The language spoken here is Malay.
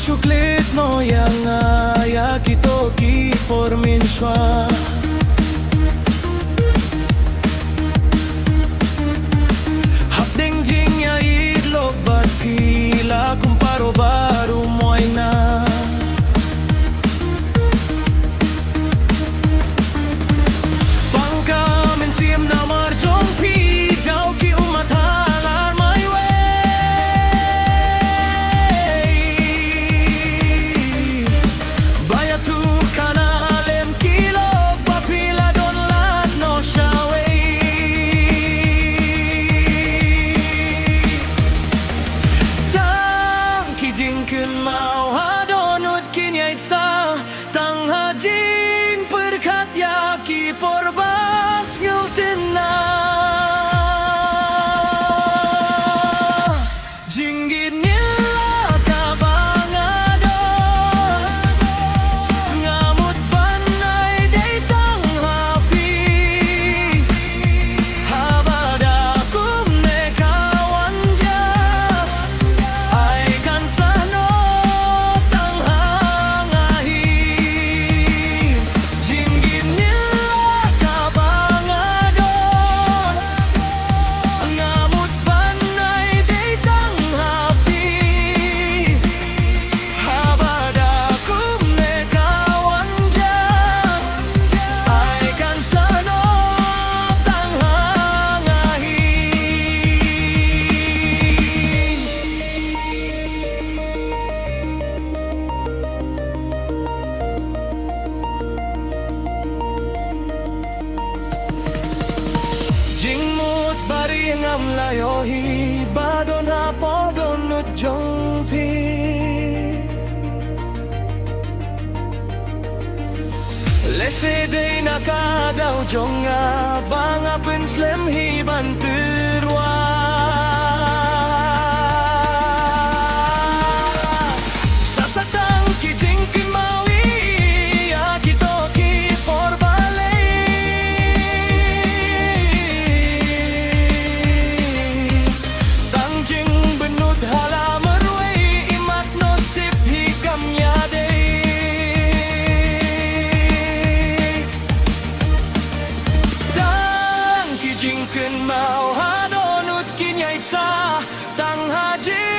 Suklit no yang ya kito ki formin shwa Hapding jing ya idlo bat pila kumparo baru moy na Bangka mensiem na marjong pi jau ki umat halar my way Jingkin mau hadonut kinyait sa tang hajing perkat yaki porbas ngutin na jinggin nila kabangado ngamut panay day tang hapi habada kumne kawan ja ay kan Jingmut bari ngam layohi badon hapodon nut jongpi Lese day nakadaw jonga banga penslem hiban terwa Sasatang ki jingkin mawi ya kito ki porbale Jingkin mau hadonut kinyait sa tang haji